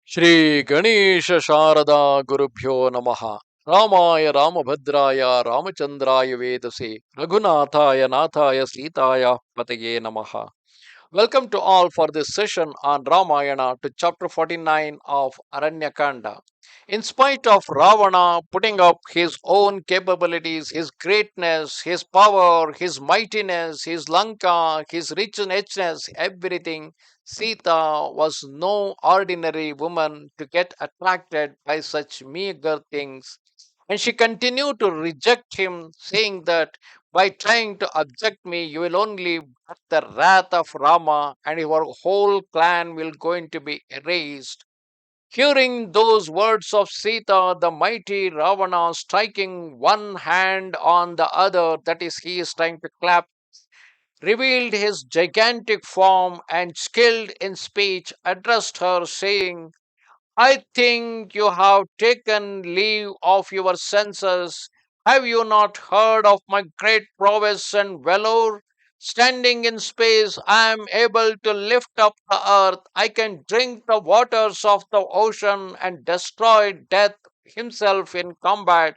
Shri Ganesha Sharada Gurubhyo Namaha Ramaya Ramabhadraya Ramachandraya Vedase Raghunathaya Nathaya Sitaya Pataye Namaha. Welcome to all for this session on Ramayana to chapter 49 of Aranya Kanda. In spite of Ravana putting up his own capabilities, his greatness, his power, his mightiness, his Lanka, his richness, everything, Sita was no ordinary woman to get attracted by such meager things. And she continued to reject him, saying that by trying to abject me, you will only get the wrath of Rama and your whole clan will going to be erased. Hearing those words of Sita, the mighty Ravana striking one hand on the other, that is, he is trying to clap, revealed his gigantic form and skilled in speech addressed her, saying, I think you have taken leave of your senses. Have you not heard of my great prowess and valor? Standing in space, I am able to lift up the earth. I can drink the waters of the ocean and destroy death himself in combat.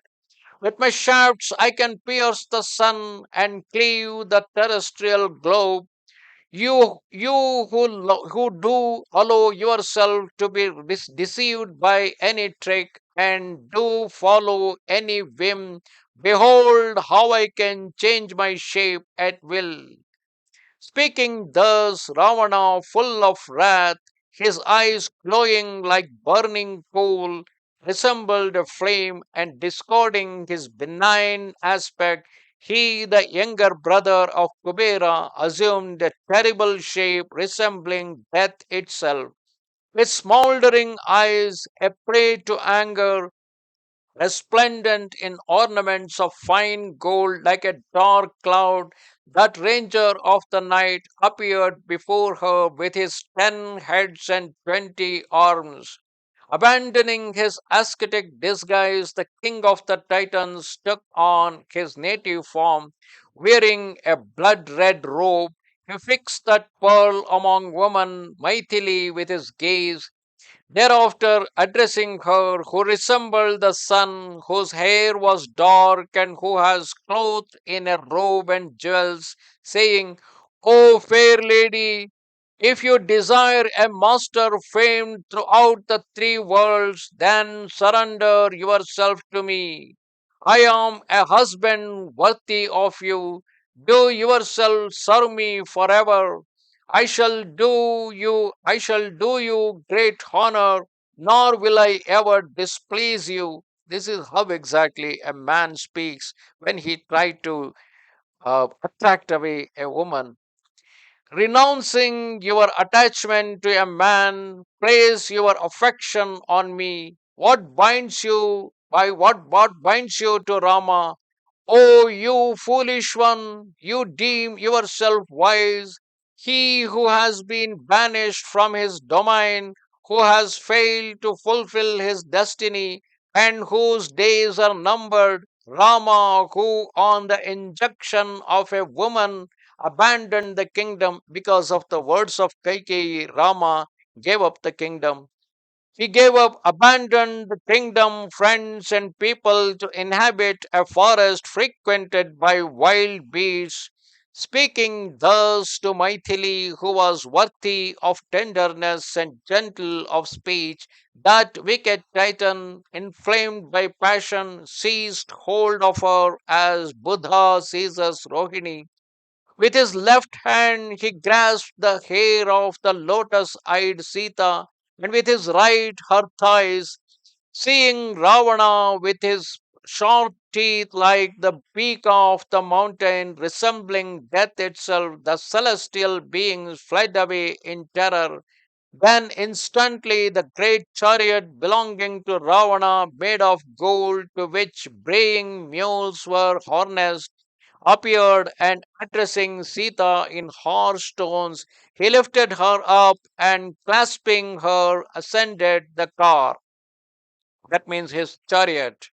With my shafts, I can pierce the sun and cleave the terrestrial globe. You who do allow yourself to be deceived by any trick and do follow any whim, behold how I can change my shape at will. Speaking thus, Ravana, full of wrath, his eyes glowing like burning coal, resembled a flame, and discarding his benign aspect, he, the younger brother of Kubera, assumed a terrible shape resembling death itself. With smoldering eyes, a prey to anger, resplendent in ornaments of fine gold like a dark cloud, that ranger of the night appeared before her with his 10 heads and 20 arms. Abandoning his ascetic disguise, the king of the Titans took on his native form, wearing a blood red robe. He fixed that pearl among women mightily with his gaze. Thereafter, addressing her, who resembled the sun, whose hair was dark, and who was clothed in a robe and jewels, saying, O fair lady, if you desire a master famed throughout the 3 worlds, then surrender yourself to me. I am a husband worthy of you. Do yourself serve me forever. I shall do you great honor, nor will I ever displease you. This is how exactly a man speaks when he tried to attract away a woman. Renouncing your attachment to a man, place your affection on me. What binds you to Rama? O you foolish one, you deem yourself wise. He who has been banished from his domain, who has failed to fulfill his destiny, and whose days are numbered, Rama, who on the injunction of a woman abandoned the kingdom because of the words of Kaikeyi, Rama gave up the kingdom. He gave up, abandoned the kingdom, friends, and people to inhabit a forest frequented by wild beasts. Speaking thus to Maithili, who was worthy of tenderness and gentle of speech, that wicked Titan, inflamed by passion, seized hold of her as Buddha seizes Rohini. With his left hand, he grasped the hair of the lotus eyed Sita, and with his right, her thighs. Seeing Ravana with his sharp teeth like the peak of the mountain, resembling death itself, the celestial beings fled away in terror. Then instantly the great chariot belonging to Ravana, made of gold, to which braying mules were harnessed, appeared, and addressing Sita in harsh tones, he lifted her up and clasping her ascended the car. That means his chariot.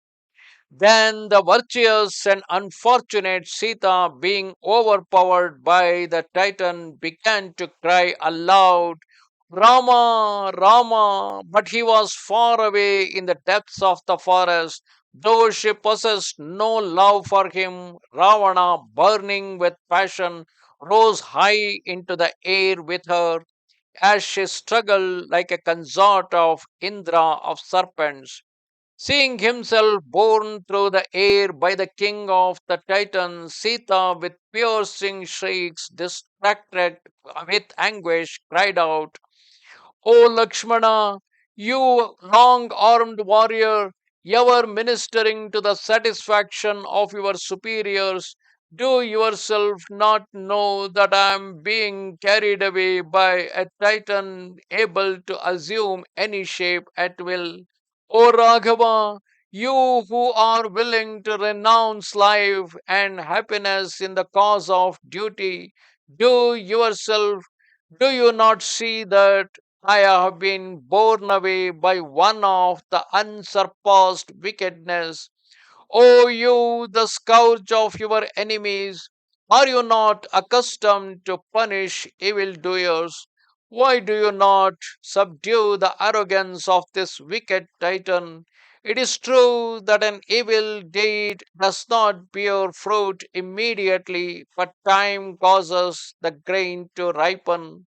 Then the virtuous and unfortunate Sita, being overpowered by the Titan, began to cry aloud, Rama, Rama, but he was far away in the depths of the forest. Though she possessed no love for him, Ravana, burning with passion, rose high into the air with her as she struggled like a consort of Indra of serpents. Seeing himself borne through the air by the king of the Titans, Sita, with piercing shrieks, distracted with anguish, cried out, O Lakshmana, you long armed warrior, ever ministering to the satisfaction of your superiors, do yourself not know that I am being carried away by a titan able to assume any shape at will? O Raghava, you who are willing to renounce life and happiness in the cause of duty, do yourself do you not see that I have been borne away by one of the unsurpassed wickedness? O you, the scourge of your enemies, are you not accustomed to punish evildoers? Why do you not subdue the arrogance of this wicked titan? It is true that an evil deed does not bear fruit immediately, but time causes the grain to ripen.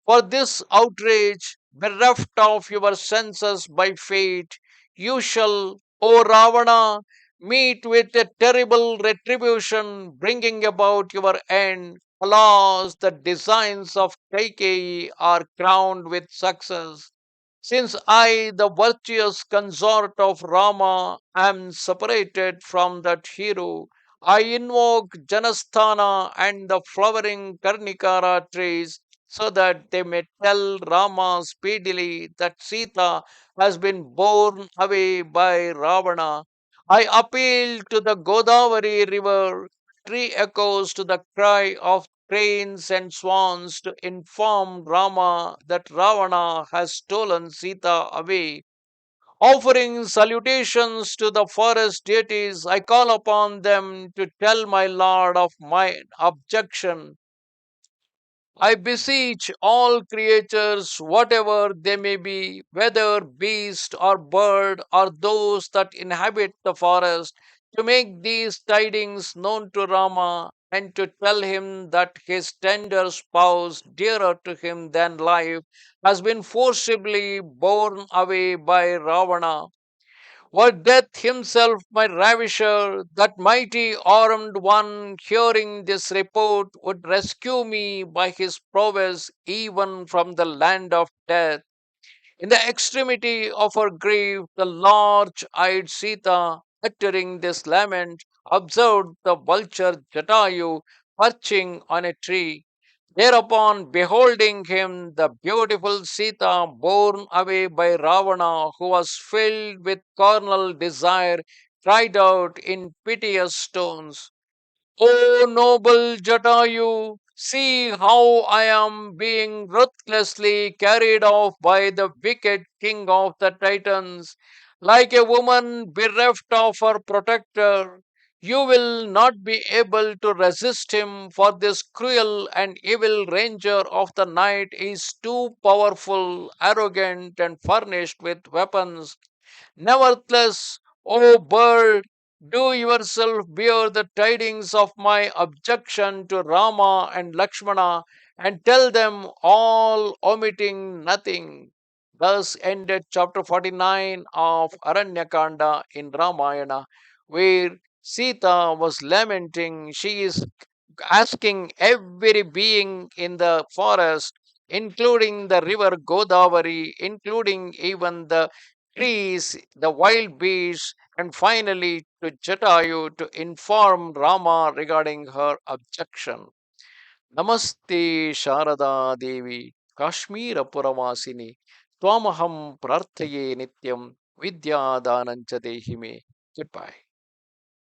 For this outrage, bereft of your senses by fate, you shall, O Ravana, meet with a terrible retribution, bringing about your end. Alas, the designs of Kaikeyi are crowned with success. Since I, the virtuous consort of Rama, am separated from that hero, I invoke Janasthana and the flowering Karnikara trees so that they may tell Rama speedily that Sita has been borne away by Ravana. I appeal to the Godavari river, tree echoes to the cry of cranes and swans to inform Rama that Ravana has stolen Sita away. Offering salutations to the forest deities, I call upon them to tell my lord of my abduction. I beseech all creatures, whatever they may be, whether beast or bird or those that inhabit the forest, to make these tidings known to Rama and to tell him that his tender spouse, dearer to him than life, has been forcibly borne away by Ravana. Were death himself my ravisher, that mighty armed one, hearing this report, would rescue me by his prowess even from the land of death. In the extremity of her grief, the large eyed Sita, uttering this lament, observed the vulture Jatayu perching on a tree. Thereupon, beholding him, the beautiful Sita, borne away by Ravana, who was filled with carnal desire, cried out in piteous tones, O noble Jatayu, see how I am being ruthlessly carried off by the wicked king of the Titans. Like a woman bereft of her protector, you will not be able to resist him, for this cruel and evil ranger of the night is too powerful, arrogant, and furnished with weapons. Nevertheless, O bird, do yourself bear the tidings of my abjection to Rama and Lakshmana, and tell them all, omitting nothing. Thus ended chapter 49 of Aranya Kanda in Ramayana, where Sita was lamenting. She is asking every being in the forest, including the river Godavari, including even the trees, the wild beasts, and finally to Jatayu to inform Rama regarding her objection. Namaste Sharada Devi, Kashmira Puravasini, Twamaham Prarthaye Nityam, Vidya Danancha Dehime. Goodbye.